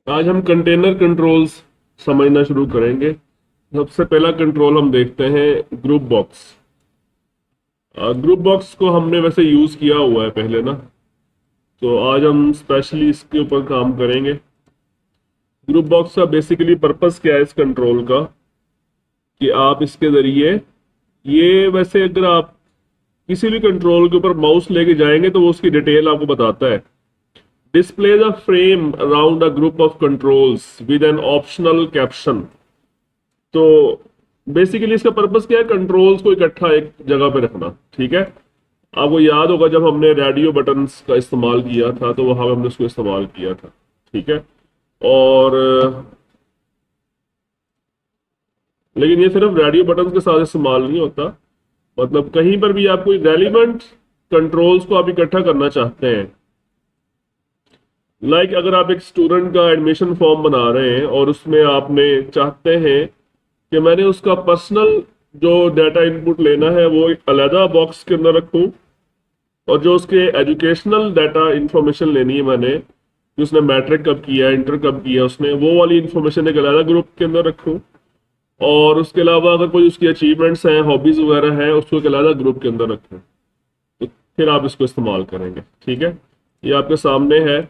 आज हम container controls समझना शुरू करेंगे। सबसे पहला कंट्रोल हम देखते हैं ग्रुप बॉक्स। ग्रुप बॉक्स को हमने वैसे यूज किया हुआ है पहले ना, तो आज हम स्पेशली इसके ऊपर काम करेंगे। ग्रुप बॉक्स का बेसिकली पर्पस क्या है इस कंट्रोल का, कि आप इसके जरिए ये वैसे अगर आप किसी भी कंट्रोल के ऊपर माउस लेके जाएंगे तो वो उसकी डिटेल आपको बताता है। Displays a frame around a group of controls with an optional caption। तो बेसिकली इसका पर्पस क्या है, कंट्रोल्स को इकट्ठा एक जगह पे रखना। ठीक है, आपको याद होगा जब हमने रेडियो बटन्स का इस्तेमाल किया था तो वहां पे हमने उसको इस्तेमाल किया था। ठीक है, और लेकिन ये सिर्फ रेडियो बटन्स के साथ इस्तेमाल नहीं होता। मतलब कहीं पर भी आप कोई रेलिवेंट कंट्रोल्स को आप इकट्ठा करना चाहते हैं, अगर आप एक स्टूडेंट का एडमिशन फॉर्म बना रहे हैं और उसमें आपने चाहते हैं कि मैंने उसका पर्सनल जो डाटा इनपुट लेना है वो एक अलहदा बॉक्स के अंदर रखूं, और जो उसके एजुकेशनल डाटा इंफॉर्मेशन लेनी है मैंने, कि उसने मैट्रिक कब किया, इंटर कब किया उसने, वो वाली इंफॉर्मेशन एक अलहदा ग्रुप के अंदर रखूं। और उसके अलावा अगर कोई उसकी अचीवमेंट्स हैं, हॉबीज वगैरह हैं, उसको एक अलहदा ग्रुप के अंदर रखें, तो फिर आप इसको इस्तेमाल करेंगे। ठीक है, ये आपके सामने है।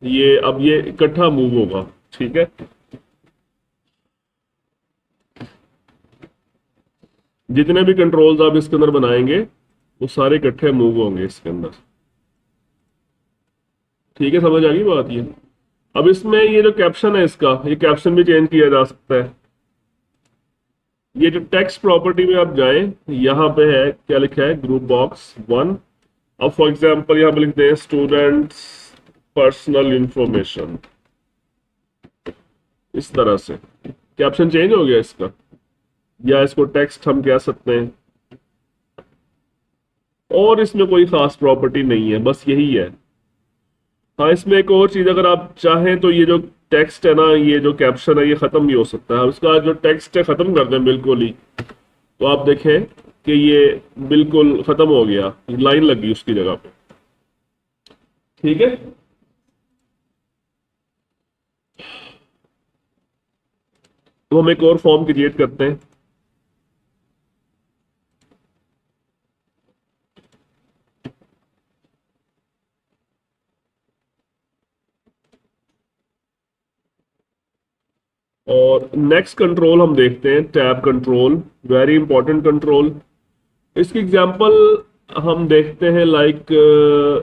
ये अब ये इकट्ठा मूव होगा। ठीक है, जितने भी कंट्रोल्स आप इसके अंदर बनाएंगे वो सारे इकट्ठे मूव होंगे इसके अंदर। ठीक है, समझ आ गई बात ये। अब इसमें ये जो कैप्शन है इसका, ये कैप्शन भी चेंज किया जा सकता है। ये जो टेक्स्ट प्रॉपर्टी में आप जाएं, यहाँ पे है क्या लिखा है, ग्रुप बॉक्स वन। अब फॉर एग्जांपल यहाँ पे लिखते हैं स्टूडेंट्स पर्सनल इंफॉर्मेशन, इस तरह से कैप्शन चेंज हो गया इसका, या इसको टेक्स्ट हम कह सकते हैं। और इसमें कोई खास प्रॉपर्टी नहीं है, बस यही है। हाँ, इसमें एक और चीज अगर आप चाहें तो ये जो टेक्स्ट है ना, ये जो कैप्शन है, ये खत्म भी हो सकता है। इसका जो टेक्स्ट है खत्म कर दें बिल्कुल ही, तो आप देखें कि ये बिल्कुल खत्म हो गया, लाइन लग गई उसकी जगह पे। ठीक है, तो हम एक और फॉर्म क्रिएट करते हैं। और नेक्स्ट कंट्रोल हम देखते हैं tab control, very important control. इसकी एग्जांपल हम देखते हैं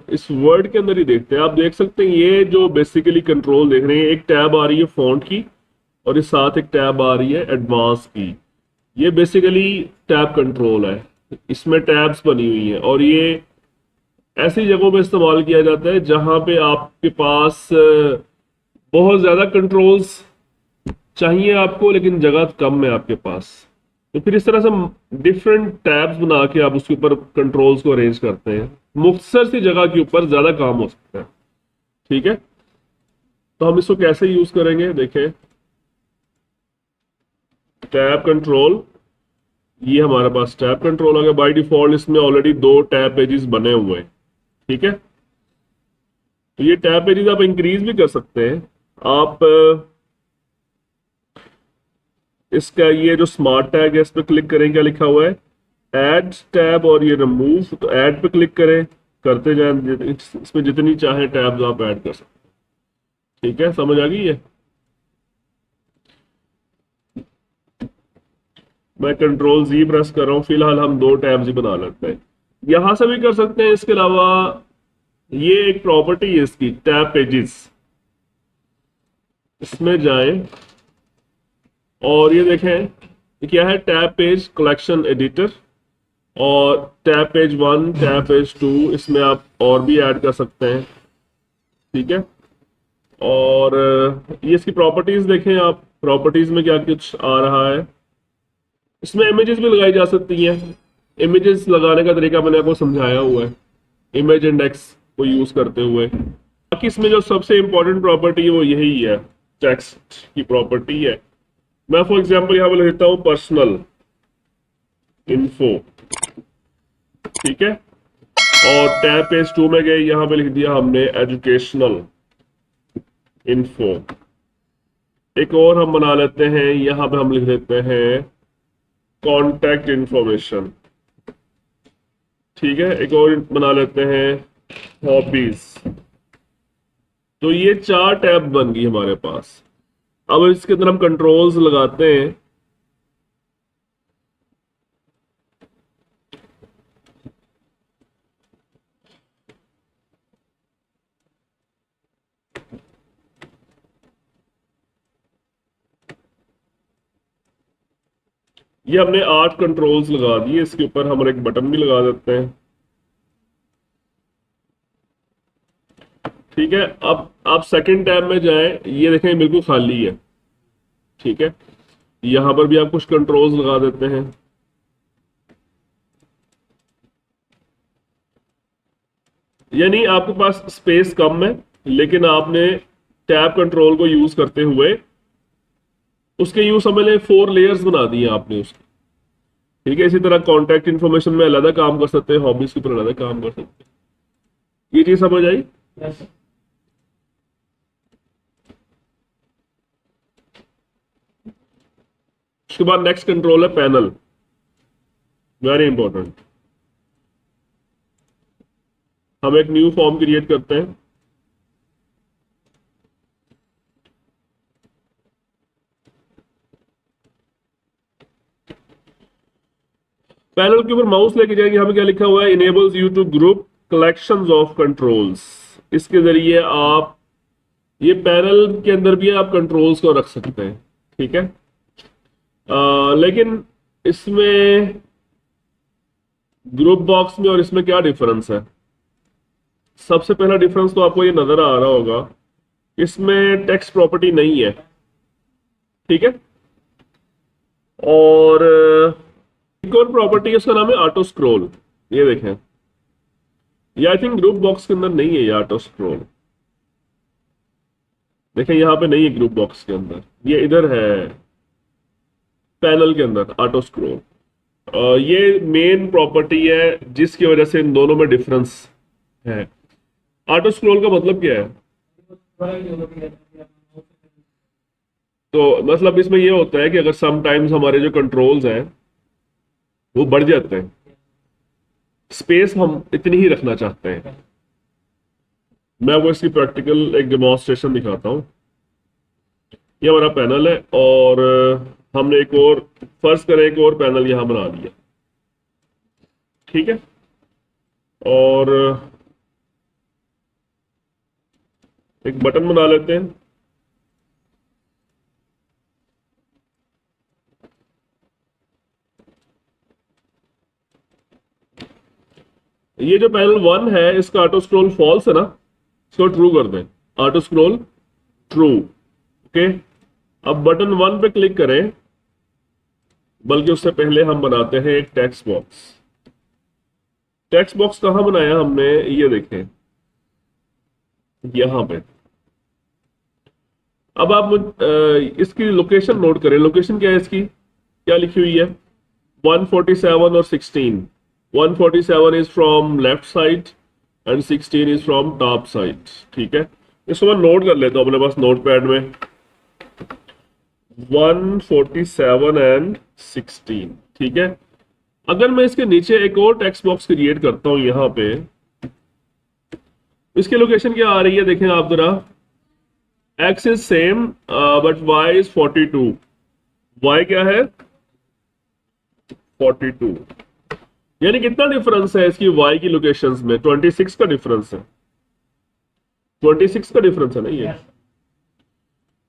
इस वर्ड के अंदर ही देखते हैं। आप देख सकते हैं ये जो बेसिकली कंट्रोल देख रहे हैं, एक टैब आ रही है फॉन्ट की और इस साथ एक टैब आ रही है एडवांस की। ये बेसिकली टैब कंट्रोल है, इसमें टैब्स बनी हुई हैं, और ये ऐसी जगहों पे इस्तेमाल किया जाता है जहां पे आपके पास बहुत ज्यादा कंट्रोल्स चाहिए आपको, लेकिन जगह कम है आपके पास। तो फिर इस तरह से डिफरेंट टैब्स बना के आप उसके ऊपर कंट्रोल्स को अरेंज करते हैं, मुख्तसर सी जगह के ऊपर ज्यादा काम हो सकता है। ठीक है, तो हम इसको कैसे यूज करेंगे देखें। टैब कंट्रोल, ये हमारे पास टैब कंट्रोल आ गया। बाय डिफॉल्ट इसमें ऑलरेडी दो टैब पेजेस बने हुए हैं। ठीक है, तो ये टैब पेजेस आप इंक्रीज भी कर सकते हैं। आप इसका ये जो स्मार्ट टैग है इस पर क्लिक करें, क्या लिखा हुआ है, ऐड टैब, और ये रिमूव, तो ऐड पे क्लिक करें, करते जाएं, इसमें जितनी चाहे टैब्स आप ऐड कर सकते हैं। ठीक है, समझ आ गई है। मैं कंट्रोल जी प्रेस कर रहा हूं, फिलहाल हम दो टैब्स ही बना लेते हैं। यहां से भी कर सकते हैं। इसके अलावा ये एक प्रॉपर्टी है इसकी, टैब पेजेस, इसमें जाएं और ये देखें ये क्या है, टैब पेज कलेक्शन एडिटर, और tab page one, tab page two, इसमें आप और भी ऐड कर सकते हैं। ठीक है, और ये इसकी प्रॉपर्टीज देखें आप, प्रॉपर्टीज में क्या कुछ आ रहा है। इसमें इमेजेस भी लगाई जा सकती हैं। इमेजेस लगाने का तरीका मैंने आपको समझाया हुआ है, इमेज इंडेक्स को यूज करते हुए। बाकी इसमें जो सबसे इंपॉर्टेंट प्रॉपर्टी है वो यही है, टेक्स्ट की प्रॉपर्टी है। मैं फॉर एग्जाम्पल यहाँ पे लिखता हूँ पर्सनल इन्फो। ठीक है, और टैब पेज टू में गए, यहाँ पे लिख दिया हमने एजुकेशनल इन्फो। एक और हम बना लेते हैं, यहां पे हम लिख देते हैं कॉन्टैक्ट इंफॉर्मेशन। ठीक है, एक और बना लेते हैं हॉबीज। तो ये 4 टैब बन गई हमारे पास। अब इसके अंदर हम कंट्रोल्स लगाते हैं। ये हमने 8 कंट्रोल्स लगा दिए, इसके ऊपर हम एक बटन भी लगा देते हैं। ठीक है, अब आप सेकंड टैब में जाएं, ये देखें बिल्कुल खाली है। ठीक है, यहां पर भी आप कुछ कंट्रोल्स लगा देते हैं। यानी आपके पास स्पेस कम है, लेकिन आपने टैब कंट्रोल को यूज करते हुए उसके यूज समझ लें 4 लेयर्स बना दिए आपने उसके। ठीक है, इसी तरह कॉन्टैक्ट इन्फॉर्मेशन में अलग काम कर सकते हैं, हॉबीज के ऊपर अलग काम कर सकते हैं। ये चीज समझ आई? Yes. उसके बाद नेक्स्ट कंट्रोल है पैनल। Very important. हम एक न्यू फॉर्म क्रिएट करते हैं। पैनल के ऊपर माउस लेके जाएंगे, हमें क्या लिखा हुआ है, enables you to group collections of controls. इसके जरिए आप ये पैनल के अंदर भी आप कंट्रोल्स को रख सकते हैं। ठीक है, लेकिन इसमें ग्रुप बॉक्स में और इसमें क्या डिफरेंस है? सबसे पहला डिफरेंस तो आपको ये नजर आ रहा होगा, इसमें टेक्स्ट प्रॉपर्टी नहीं है। ठीक है, और एक और प्रॉपर्टी है, उसका नाम है ऑटो स्क्रॉल। ये देखें, ये आई थिंक ग्रुप बॉक्स के अंदर नहीं है ये ऑटो स्क्रॉल। देखें यहां पे नहीं है ग्रुप बॉक्स के अंदर, ये इधर है पैनल के अंदर ऑटो स्क्रॉल। ये मेन प्रॉपर्टी है जिसकी वजह से इन दोनों में डिफरेंस है। ऑटो स्क्रॉल का मतलब क्या है? तो मतलब इसमें ये होता है कि अगर समटाइम्स हमारे जो कंट्रोल्स हैं वो बढ़ जाते हैं, स्पेस हम इतनी ही रखना चाहते हैं। मैं वो इसकी प्रैक्टिकल एक डेमोन्स्ट्रेशन दिखाता हूं। ये हमारा पैनल है और हमने एक और फर्ज करें एक और पैनल यहां बना लिया। ठीक है, और एक बटन बना लेते हैं। ये जो पैनल 1 है इसका ऑटो स्क्रॉल फॉल्स है ना, इसको ट्रू कर दें। Auto scroll true. ओके, अब बटन 1 पे क्लिक करें, बल्कि उससे पहले हम बनाते हैं एक टेक्स्ट बॉक्स। टेक्स्ट बॉक्स कहां बनाया हमने, ये देखें यहां पे। अब आप इसकी लोकेशन नोट करें। लोकेशन क्या है इसकी, क्या लिखी हुई है? 147 और 16। 147 is from left side and 16 is from top side. ठीक है, इसको मैं नोट कर लेता हूं अपने पास नोट पैड में। 147 एंड 16। ठीक है, अगर मैं इसके नीचे एक और टेक्स्ट बॉक्स क्रिएट करता हूं यहां पे, इसकी लोकेशन क्या आ रही है देखें आप जरा। x is same but y is 42। y क्या है? 42। यानी कितना डिफरेंस है इसकी y की लोकेशंस में? 26 का डिफरेंस है। 26 का डिफरेंस है ना ये।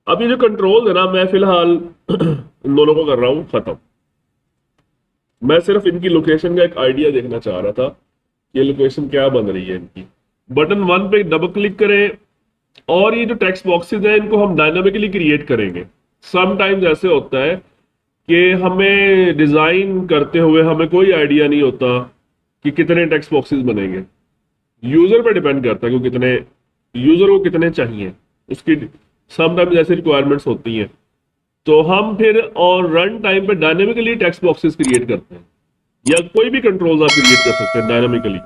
अब ये जो कंट्रोल है ना, मैं फिलहाल इन दोनों को कर रहा हूं खत्म। मैं सिर्फ इनकी लोकेशन का एक आइडिया देखना चाह रहा था, ये लोकेशन क्या बन रही है इनकी। बटन 1 पे डबल क्लिक करें और ये जो टेक्स्ट बॉक्सेस हैं इनको हम डायनामिकली क्रिएट करेंगे। समटाइम्स ऐसे होता है कि हमें डिजाइन करते हुए हमें कोई आइडिया नहीं होता कि कितने टेक्स्ट बॉक्सेस बनेंगे। यूजर पे डिपेंड करता है कि कितने यूजर को कितने चाहिए, उसकी समटाइम्स ऐसी रिक्वायरमेंट्स होती हैं। तो हम फिर और रन टाइम पे डायनामिकली टेक्स्ट बॉक्सेस क्रिएट करते हैं, या कोई भी कंट्रोल्स आप क्रिएट कर सकते हैं डायनामिकली।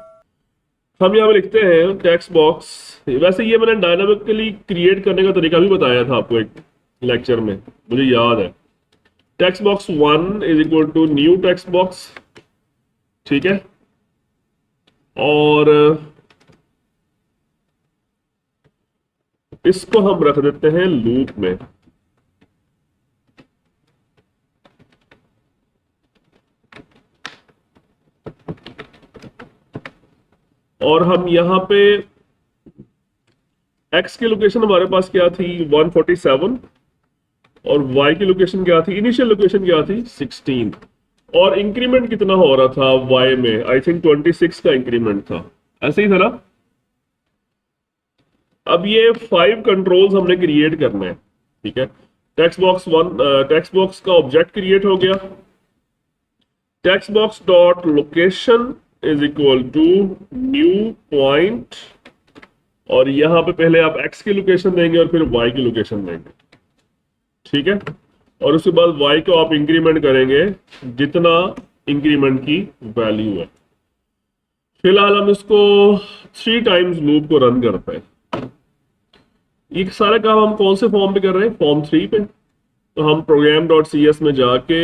हम यहाँ पे लिखते हैं टेक्स्ट बॉक्स। वैसे ये मैंने डायनामिकली क्रिएट करने का तरीका भी बताया था आपको एक लेक्चर में, मुझे याद है। Text box 1 is equal to new text box, ठीक है। और इसको हम रख देते हैं लूप में। और हम यहां पे x की लोकेशन हमारे पास क्या थी 147, और y की लोकेशन क्या थी, इनिशियल लोकेशन क्या थी 16, और इंक्रीमेंट कितना हो रहा था y में, आई थिंक 26 का इंक्रीमेंट था, ऐसे ही था ना। अब ये 5 कंट्रोल्स हमने क्रिएट करने हैं, ठीक है। टेक्स्ट बॉक्स का ऑब्जेक्ट क्रिएट हो गया। Text box dot location is equal to new point, और यहां पे पहले आप x की लोकेशन देंगे और फिर y की लोकेशन देंगे, ठीक है। और उसके बाद y को आप इंक्रीमेंट करेंगे जितना इंक्रीमेंट की वैल्यू है। फिलहाल हम इसको 3 टाइम्स लूप को रन करते हैं। ये सारा काम हम कौन से फॉर्म पे कर रहे हैं, फॉर्म 3 पे। तो हम program.cs में जाके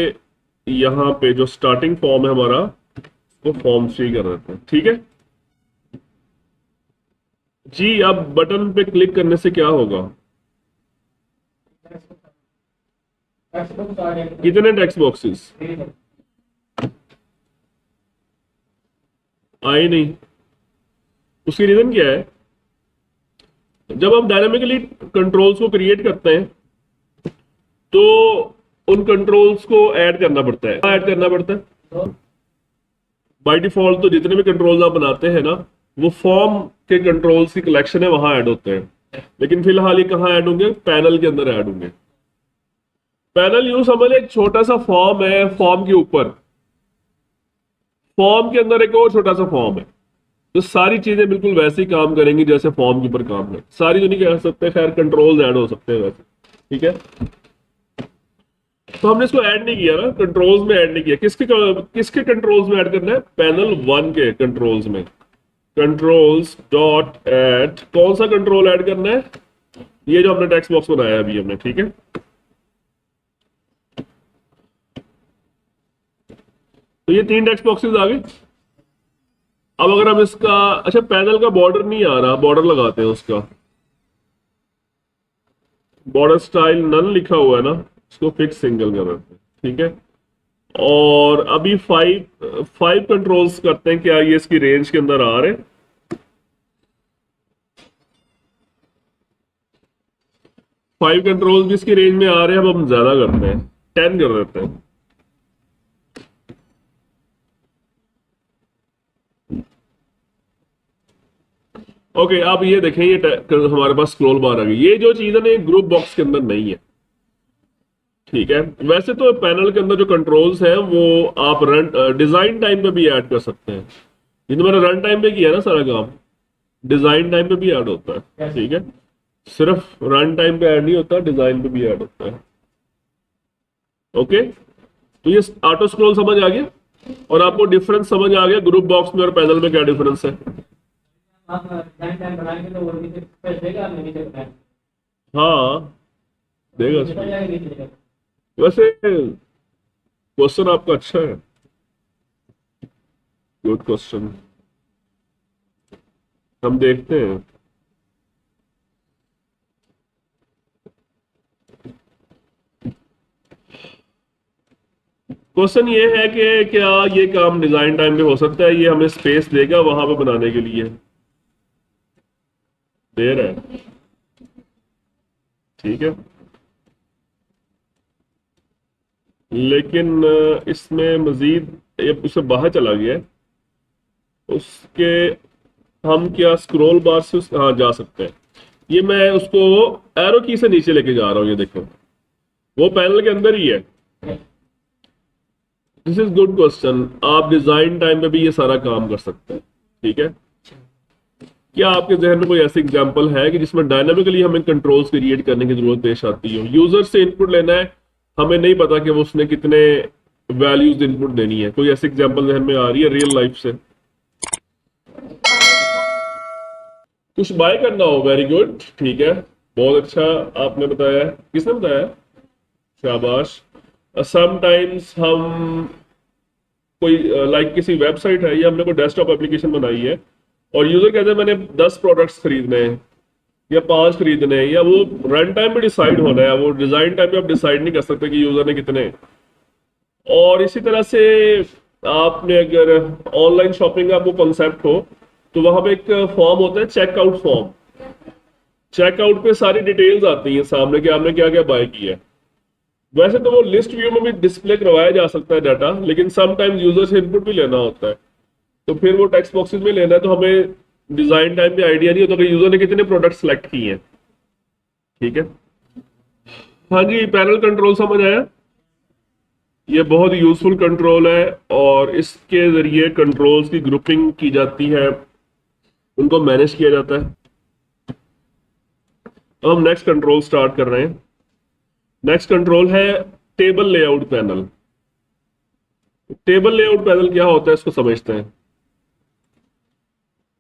यहाँ पे जो स्टार्टिंग फॉर्म है हमारा, वो फॉर्म 3 कर देते हैं, ठीक है जी। अब बटन पे क्लिक करने से क्या होगा, कितने टेक्स्ट बॉक्सेस आए नहीं, उसकी रीजन क्या है। जब हम डायनामिकली कंट्रोल्स को क्रिएट करते हैं तो उन कंट्रोल्स को ऐड करना पड़ता है, ऐड करना पड़ता है। बाय डिफॉल्ट तो जितने भी कंट्रोल्स आप बनाते हैं ना, वो फॉर्म के कंट्रोल्स की कलेक्शन है, वहां ऐड होते हैं। लेकिन फिलहाल ये कहाँ ऐड होंगे, पैनल के अंदर ऐड होंगे। पैनल यूं समझ एक छोटा सा फॉर्म है, फॉर्म के ऊपर, फॉर्म के अंदर एक और छोटा सा फॉर्म है। तो सारी चीजें बिल्कुल वैसे ही काम करेंगी जैसे फॉर्म के ऊपर काम है। सारी तो नहीं कह सकते, खैर कंट्रोल्स ऐड हो सकते हैं वैसे, ठीक है। तो हमने इसको ऐड नहीं किया ना, कंट्रोल्स में ऐड नहीं किया। किसके कंट्रोल्स में ऐड करना है, पैनल 1 के कंट्रोल्स में। कंट्रोल्स डॉट ऐड, कौन सा कंट्रोल ऐड करना है, ये जो हमने टेक्स्ट बॉक्स बनाया अभी हमने, ठीक है। तो ये 3 टेक्स्ट बॉक्सेस आ गए। अब अगर हम इसका, अच्छा पैनल का बॉर्डर नहीं आ रहा, बॉर्डर लगाते हैं उसका, बॉर्डर स्टाइल नन लिखा हुआ है ना, इसको फिक्स सिंगल कर देते हैं, ठीक है। और अभी 5 कंट्रोल्स करते हैं, क्या ये इसकी रेंज के अंदर आ रहे हैं। 5 कंट्रोल्स भी इसकी रेंज में आ रहे हैं। अब हम ज्यादा करते हैं, 10 कर देते हैं। ओके अब ये देखें, ये हमारे पास स्क्रॉल बार आ गई। ये जो चीज है ना, ग्रुप बॉक्स के अंदर नहीं है, ठीक है। वैसे तो पैनल के अंदर जो कंट्रोल्स हैं वो आप रन डिजाइन टाइम पे भी ऐड कर सकते हैं। ये तो मैंने रन टाइम पे किया ना सारा काम, डिजाइन टाइम पे भी ऐड होता है, ठीक है। सिर्फ रन टाइम पे ऐड नहीं होता, डिजाइन पे भी ऐड होता है। ओके, तो ये ऑटो स्क्रॉल समझ आ गया, और आपको डिफरेंस समझ आ गया ग्रुप बॉक्स में और पैनल में क्या डिफरेंस है। हाँ देगा। वैसे क्वेश्चन आपका अच्छा है, गुड क्वेश्चन, हम देखते हैं। क्वेश्चन ये है कि क्या ये काम डिजाइन टाइम में हो सकता है, ये हमें स्पेस देगा वहां पे बनाने के लिए, दे रहा है, ठीक है। लेकिन इसमें मजीद ये उससे बाहर चला गया है, उसके हम क्या स्क्रॉल बार से हाँ जा सकते हैं। ये मैं उसको एरो की से नीचे लेके जा रहा हूँ, ये देखो वो पैनल के अंदर ही है। दिस इज गुड क्वेश्चन, आप डिजाइन टाइम पे भी ये सारा काम कर सकते हैं, ठीक है। क्या आपके जहन में कोई ऐसी एग्जांपल है कि जिसमें डायनामिकली हमें कंट्रोल्स क्रिएट करने की जरूरत पेश आती हो, यूजर से इनपुट लेना है, हमें नहीं पता कि वो उसने कितने वैल्यूज इनपुट देनी है। कोई ऐसी एग्जांपल जहन में आ रही है रियल लाइफ से, कुछ बाय करना हो, वेरी गुड, ठीक है। बहुत अच्छा आपने बताया है। किसने बताया? शाबाश। समटाइम्स हम कोई लाइक किसी वेबसाइट है या हमने कोई डेस्कटॉप एप्लीकेशन बनाई है और यूजर कहते हैं मैंने 10 प्रोडक्ट्स खरीदने हैं या 5 खरीदने हैं, या वो रन टाइम पे डिसाइड होना है, वो डिजाइन टाइम पे आप डिसाइड नहीं कर सकते कि यूजर ने कितने। और इसी तरह से आपने अगर ऑनलाइन शॉपिंग का आपको कॉन्सेप्ट हो तो वहां पे एक फॉर्म होता है चेकआउट फॉर्म। चेकआउट पे सारी डिटेल्स आती हैं सामने कि आपने क्या क्या बाय किया है। वैसे तो वो लिस्ट व्यू में भी डिस्प्ले करवाया जा सकता है डाटा, लेकिन समटाइम्स यूजर से इनपुट भी लेना होता है, तो फिर वो टेक्स्ट बॉक्सेस में लेना है, तो हमें डिजाइन टाइम में आइडिया नहीं होता कि यूजर ने कितने प्रोडक्ट सेलेक्ट किए हैं। ठीक है। हाँ जी, पैनल कंट्रोल समझ आया। ये बहुत यूजफुल कंट्रोल है और इसके जरिए कंट्रोल्स की ग्रुपिंग की जाती है, उनको मैनेज किया जाता है। अब हम नेक्स्ट कंट्रोल स्टार्ट कर रहे हैं। नेक्स्ट कंट्रोल है table layout panel. Table layout panel क्या होता है इसको समझते हैं।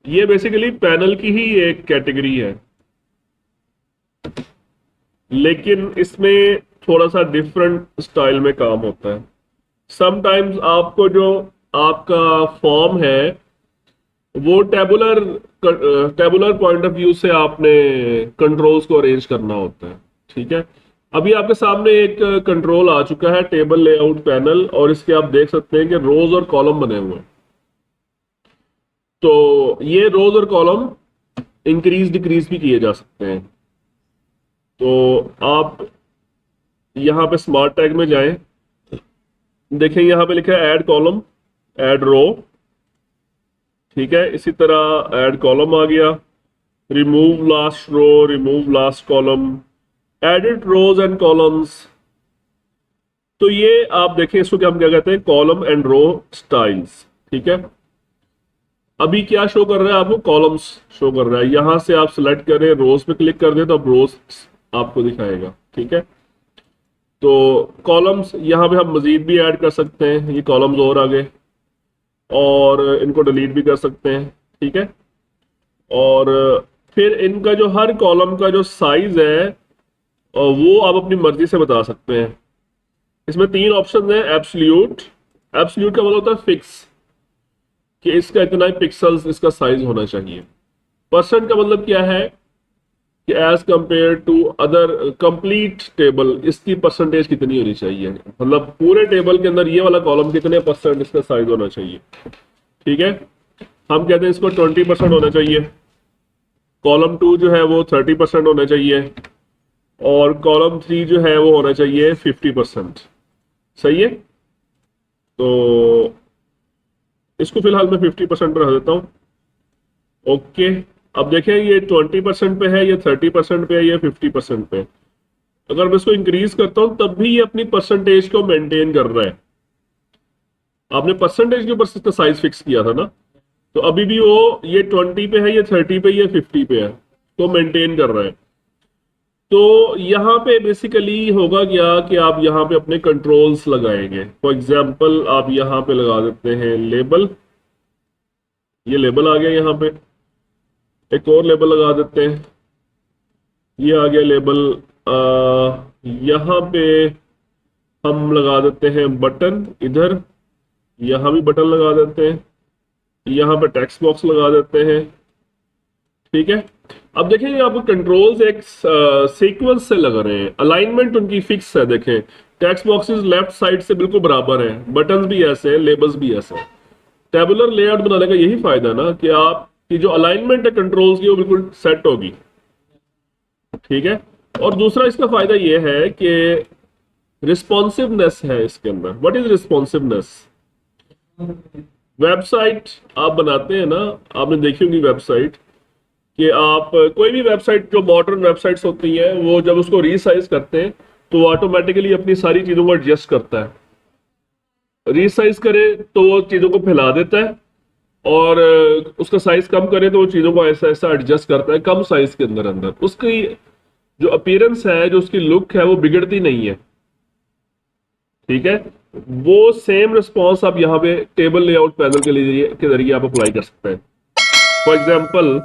ये बेसिकली पैनल की ही एक कैटेगरी है, लेकिन इसमें थोड़ा सा डिफरेंट स्टाइल में काम होता है। समटाइम्स आपको जो आपका फॉर्म है वो टेबुलर पॉइंट ऑफ व्यू से आपने कंट्रोल्स को अरेंज करना होता है। ठीक है। अभी आपके सामने एक कंट्रोल आ चुका है टेबल लेआउट पैनल, और इसके आप देख सकते हैं कि रोज और कॉलम बने हुए हैं। तो ये रोज और कॉलम इंक्रीज डिक्रीज भी किए जा सकते हैं। तो आप यहां पे स्मार्ट टैग में जाएं, देखें यहां पे लिखा है ऐड कॉलम, ऐड रो। ठीक है। इसी तरह ऐड कॉलम आ गया, remove last row, remove last column, edit rows and columns. तो ये आप देखें, इसको क्या हम क्या कहते हैं, कॉलम एंड रो स्टाइल्स। ठीक है। अभी क्या शो कर रहा है आपको, कॉलम्स शो कर रहा है। यहां से आप सिलेक्ट करें, रोज पे क्लिक कर दें तो अब रोज आपको दिखाएगा। ठीक है। तो कॉलम्स यहां पे हम मजीद भी ऐड कर सकते हैं, ये कॉलम्स और आ गए, और इनको डिलीट भी कर सकते हैं। ठीक है। और फिर इनका जो हर कॉलम का जो साइज है वो आप अपनी मर्जी से बता सकते हैं। इसमें 3 ऑप्शन है। एब्सोल्यूट, एब्सोल्यूट का मतलब होता है फिक्स, कि इसका इतना ही पिक्सल्स इसका साइज होना चाहिए। परसेंट का मतलब क्या है कि as compare to other complete table इसकी परसेंटेज कितनी होनी चाहिए, मतलब पूरे टेबल के अंदर ये वाला कॉलम कितने परसेंट इसका साइज होना चाहिए। ठीक है। हम कहते हैं इसको 20% होना चाहिए, कॉलम 2 जो है वो 30% होना चाहिए, और कॉलम 3 जो है वो होना चाहिए 50%। सही है। तो इसको फिलहाल मैं 50% पर रख देता हूं। ओके। अब देखें ये 20% पे है, ये 30% पे है, ये 50% पे है। अगर मैं इसको इंक्रीज करता हूं तब भी ये अपनी परसेंटेज को मेंटेन कर रहा है। आपने परसेंटेज के ऊपर इसका साइज फिक्स किया था ना, तो अभी भी वो ये 20 पे है, ये 30 पे, ये 50 पे है, तो मेंटेन कर रहा है। तो यहाँ पे बेसिकली होगा क्या कि आप यहाँ पे अपने कंट्रोल्स लगाएंगे। फॉर एग्जाम्पल आप यहाँ पे लगा देते हैं लेबल, ये लेबल आ गया। यहाँ पे एक और लेबल लगा देते हैं, ये आ गया लेबल। यहाँ पे हम लगा देते हैं बटन, इधर यहाँ भी बटन लगा देते हैं, यहाँ पे टेक्स्ट बॉक्स लगा देते हैं। ठीक है। अब देखें आपको कंट्रोल्स एक सीक्वेंस से लग रहे हैं, अलाइनमेंट उनकी फिक्स है। देखें टेक्स्ट बॉक्सेस लेफ्ट साइड से बिल्कुल बराबर है, बटन्स भी ऐसे हैं, लेबल्स भी ऐसे हैं। टेबुलर लेआउट बनाने का यही फायदा है ना कि आपकी जो अलाइनमेंट है कंट्रोल्स की वो बिल्कुल सेट होगी। ठीक है। और दूसरा इसका फायदा ये है कि रिस्पॉन्सिवनेस है इसके अंदर। What is responsiveness? वेबसाइट आप बनाते हैं ना, आपने देखी होंगी वेबसाइट, कि आप कोई भी वेबसाइट, जो मॉडर्न वेबसाइट्स होती हैं, वो जब उसको रीसाइज करते हैं तो वो ऑटोमेटिकली अपनी सारी चीजों को एडजस्ट करता है। रीसाइज करे तो वो चीजों को फैला देता है, और उसका साइज कम करे तो वो चीजों को ऐसा ऐसा एडजस्ट करता है कम साइज के अंदर अंदर। उसकी जो अपीयरेंस है, जो उसकी लुक है, वो बिगड़ती नहीं है। ठीक है। वो सेम रिस्पॉन्स आप यहाँ पे टेबल लेआउट पैनल के जरिए आप अप्लाई कर सकते हैं। फॉर एग्जाम्पल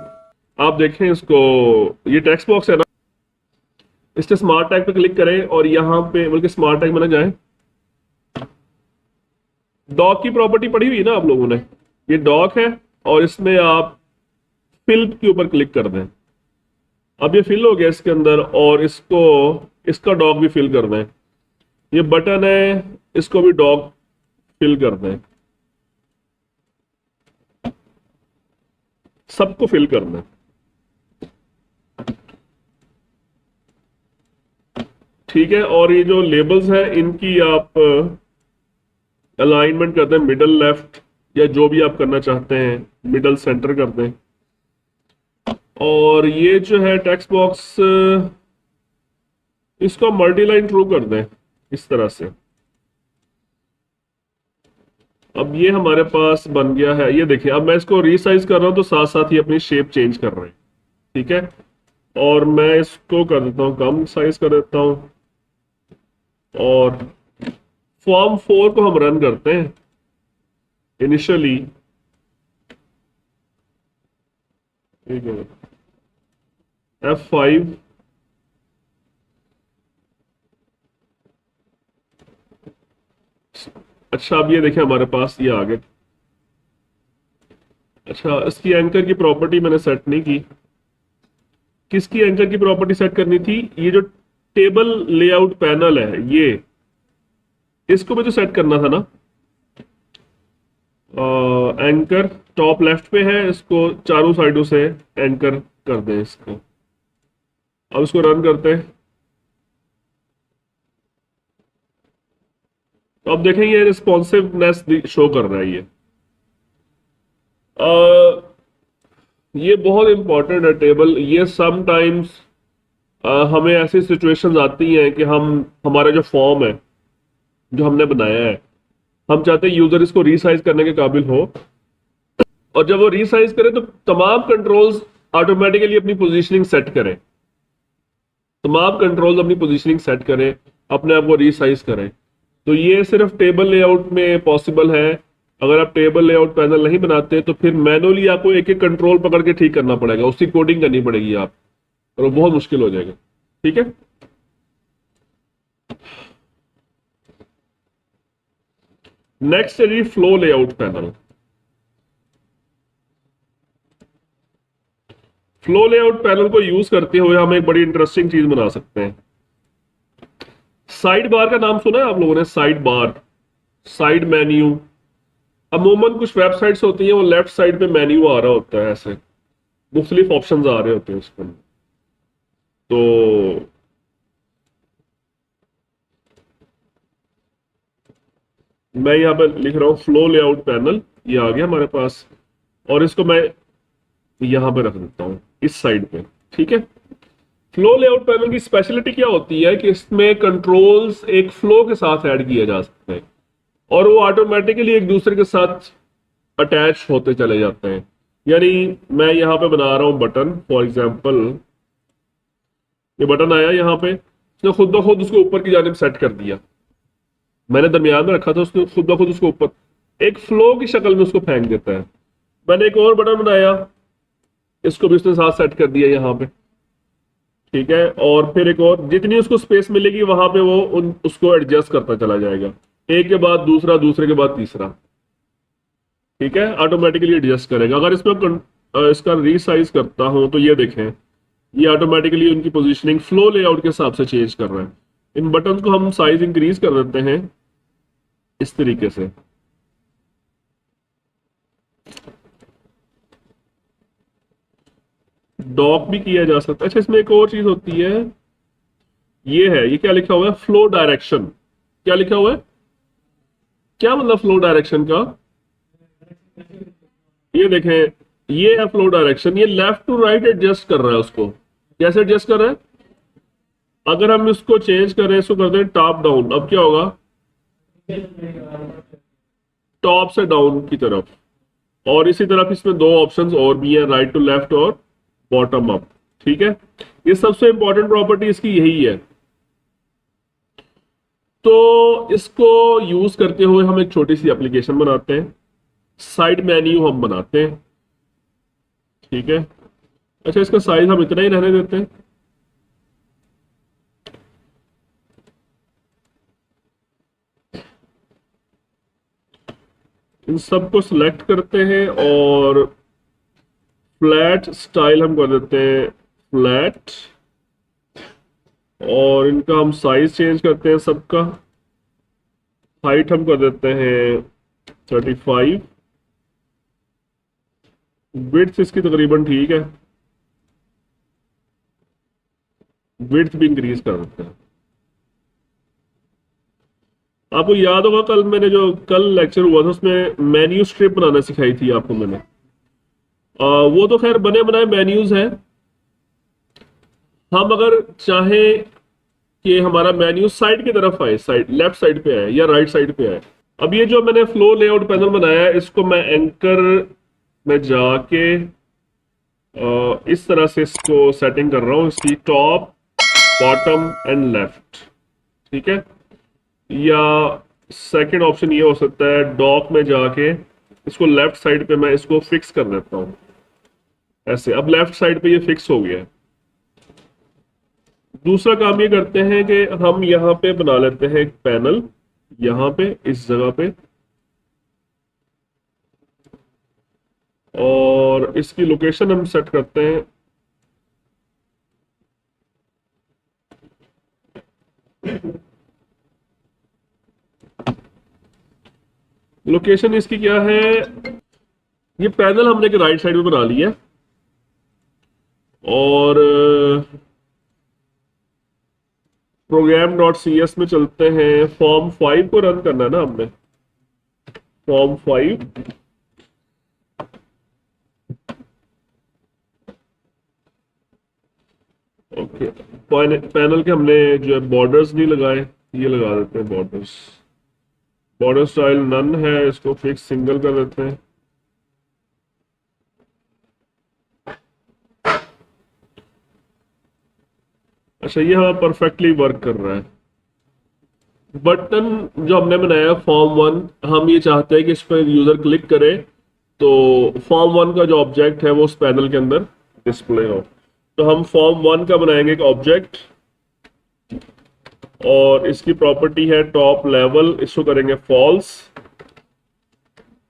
आप देखें इसको, ये टेक्स्ट बॉक्स है ना, इससे स्मार्ट टैग पे क्लिक करें और यहाँ पे बल्कि स्मार्ट टैग में ना जाए, डॉक की प्रॉपर्टी पढ़ी हुई है ना आप लोगों ने, ये डॉक है और इसमें आप फिल के ऊपर क्लिक कर दें। अब ये फिल हो गया इसके अंदर और इसको इसका डॉक भी फिल कर दें। ये बटन है, इसको भी डॉक फिल कर दें, सबको फिल कर दें। ठीक है, और ये जो लेबल्स हैं इनकी आप अलाइनमेंट कर दें मिडल लेफ्ट या जो भी आप करना चाहते हैं, मिडल सेंटर कर दें। और ये जो है टेक्स्ट बॉक्स इसको मल्टी लाइन ट्रू कर दें इस तरह से। अब ये हमारे पास बन गया है, ये देखिए अब मैं इसको रीसाइज कर रहा हूं तो साथ साथ ही अपनी शेप चेंज कर रहे हैं। ठीक है, और मैं इसको कर देता हूं कम साइज कर देता हूं और फॉर्म 4 को हम रन करते हैं इनिशियली। F5 अच्छा, अब ये देखिए हमारे पास ये आ गए। अच्छा, इसकी एंकर की प्रॉपर्टी मैंने सेट नहीं की। किसकी एंकर की प्रॉपर्टी सेट करनी थी? ये जो टेबल लेआउट पैनल है ये, इसको भी तो सेट करना था ना। एंकर टॉप लेफ्ट पे है, इसको चारों साइडों से एंकर कर दें इसको। अब इसको रन करते हैं तो अब देखें ये रिस्पॉन्सिवनेस शो कर रहा है ये बहुत इंपॉर्टेंट है टेबल। ये समटाइम्स हमें ऐसी सिचुएशंस आती हैं कि हमारा जो फॉर्म है जो हमने बनाया है, हम चाहते हैं यूजर इसको रीसाइज करने के काबिल हो, और जब वो रीसाइज करे तो तमाम कंट्रोल्स ऑटोमेटिकली अपनी पोजीशनिंग सेट करें, तमाम कंट्रोल्स अपनी पोजीशनिंग सेट करें, अपने आप को रीसाइज करें। तो ये सिर्फ टेबल लेआउट में पॉसिबल है। अगर आप टेबल लेआउट पैनल नहीं बनाते तो फिर मैनुअली आपको एक एक कंट्रोल पकड़ के ठीक करना पड़ेगा, उसकी कोडिंग करनी पड़ेगी आप, और वो बहुत मुश्किल हो जाएगा। ठीक है, नेक्स्ट है जी flow layout panel. Flow layout panel को यूज करते हुए हम एक बड़ी इंटरेस्टिंग चीज बना सकते हैं। साइड बार का नाम सुना है आप लोगों ने? Side bar, side menu. अमूमन कुछ वेबसाइट्स होती हैं वो लेफ्ट साइड पे मेन्यू आ रहा होता है, ऐसे मुख्तलिफ ऑप्शंस आ रहे होते हैं उसमें। तो मैं यहां पर लिख रहा हूं फ्लो लेआउट पैनल, ये आ गया हमारे पास, और इसको मैं यहां पर रख देता हूं इस साइड पे। ठीक है, फ्लो लेआउट पैनल की स्पेशलिटी क्या होती है कि इसमें कंट्रोल्स एक फ्लो के साथ ऐड किए जा सकते हैं और वो ऑटोमेटिकली एक दूसरे के साथ अटैच होते चले जाते हैं। यानी मैं यहां पे बना रहा हूं बटन, फॉर एग्जांपल ये बटन आया यहां पे, उसने खुद ब खुद उसको ऊपर की जानिब सेट कर दिया। मैंने दरमियान में रखा था, उसने खुद ब खुद उसको ऊपर एक फ्लो की शक्ल में उसको फेंक देता है। मैंने एक और बटन बनाया, इसको भी उसने साथ सेट कर दिया यहां पे। ठीक है, और फिर एक और, जितनी उसको स्पेस मिलेगी वहां पे वो उसको एडजस्ट करता चला जाएगा, एक के बाद दूसरा, दूसरे के बाद तीसरा। ठीक है, ऑटोमेटिकली एडजस्ट करेगा। अगर इसमें इसका रीसाइज करता हूं तो ये देखें, ये ऑटोमेटिकली उनकी पोजीशनिंग फ्लो लेआउट के हिसाब से चेंज कर रहा है। इन बटन को हम साइज इंक्रीज कर देते हैं इस तरीके से। डॉक भी किया जा सकता है। अच्छा, इसमें एक और चीज होती है, ये है, ये क्या लिखा हुआ है? Flow direction. क्या लिखा हुआ है? क्या मतलब फ्लो डायरेक्शन का? ये देखें, ये है फ्लो डायरेक्शन। ये लेफ्ट टू राइट एडजस्ट कर रहा है उसको। कैसे एडजस्ट कर रहा है? अगर हम इसको चेंज करें, इसको करते हैं टॉप डाउन, अब क्या होगा? टॉप से डाउन की तरफ। और इसी तरफ इसमें दो ऑप्शंस और भी हैं, राइट टू लेफ्ट और बॉटम अप। ठीक है, ये सबसे इंपॉर्टेंट प्रॉपर्टी इसकी यही है। तो इसको यूज करते हुए हम एक छोटी सी एप्लीकेशन बनाते हैं, साइड मेन्यू हम बनाते हैं। ठीक है, अच्छा इसका साइज हम इतना ही रहने देते हैं। इन सबको सिलेक्ट करते हैं और फ्लैट स्टाइल हम कर देते हैं फ्लैट, और इनका हम साइज चेंज करते हैं सबका। हाइट हम कर देते हैं 35, विड्थ इसकी तकरीबन ठीक है, विड्थ भी इंक्रीज कर देते हैं। आपको याद होगा कल मैंने जो कल लेक्चर हुआ था उसमें मेन्यू स्ट्रिप बनाना सिखाई थी आपको मैंने। वो तो खैर बने बनाए मेन्यूज हैं। हम अगर चाहें कि हमारा मेन्यू साइड की तरफ आए, साइड लेफ्ट साइड पे आए या राइट साइड पे आए। अब ये जो मैंने फ्लो लेआउट पैनल बनाया है इसको मैं एंकर में जाके इस तरह से इसको सेटिंग कर रहा हूं, इसकी टॉप बॉटम एंड लेफ्ट, ठीक है। या सेकंड ऑप्शन ये हो सकता है डॉक में जाके इसको लेफ्ट साइड पे मैं इसको फिक्स कर देता हूं ऐसे। अब लेफ्ट साइड पे ये फिक्स हो गया है। दूसरा काम ये करते हैं कि हम यहां पे बना लेते हैं एक पैनल, यहां पे इस जगह पे, और इसकी लोकेशन हम सेट करते हैं लोकेशन इसकी क्या है, ये पैनल हमने के राइट साइड में बना लिया और प्रोग्राम डॉट सी एस में चलते हैं। फॉर्म 5 को रन करना है ना हमने, फॉर्म 5, ओके। पैनल के हमने जो है बॉर्डर्स नहीं लगाए, ये लगा देते हैं बॉर्डर्स। बॉर्डर स्टाइल नन है, इसको फिक्स सिंगल कर देते हैं। अच्छा, ये हमारा परफेक्टली वर्क कर रहा है। बटन जो हमने बनाया फॉर्म 1, हम ये चाहते हैं कि इस पर यूजर क्लिक करे तो फॉर्म 1 का जो ऑब्जेक्ट है वो उस पैनल के अंदर डिस्प्ले हो। तो हम फॉर्म 1 का बनाएंगे एक ऑब्जेक्ट और इसकी प्रॉपर्टी है टॉप लेवल, इसको करेंगे फॉल्स।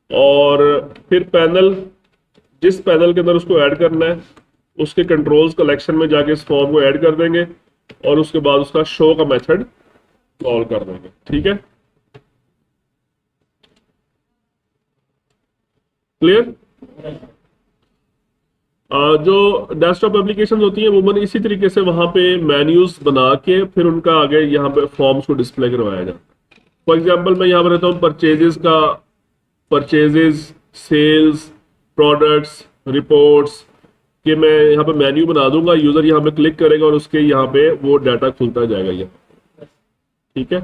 और फिर पैनल, जिस पैनल के अंदर उसको ऐड करना है उसके कंट्रोल्स कलेक्शन में जाके इस फॉर्म को ऐड कर देंगे और उसके बाद उसका शो का मेथड कॉल कर देंगे, ठीक है। क्लियर। जो डेस्कटॉप एप्लीकेशन होती है वो इसी तरीके से वहां पे मेन्यूज बना के फिर उनका आगे यहाँ पे फॉर्म्स को डिस्प्ले करवाया जाता है। फॉर एग्जांपल मैं यहाँ पर रहता हूँ परचेजेस का, परचेजेस, सेल्स, प्रोडक्ट्स, रिपोर्ट्स कि मैं यहाँ पे मेन्यू बना दूंगा, यूजर यहाँ पे क्लिक करेगा और उसके यहाँ पे वो डाटा खुलता जाएगा ये, ठीक है।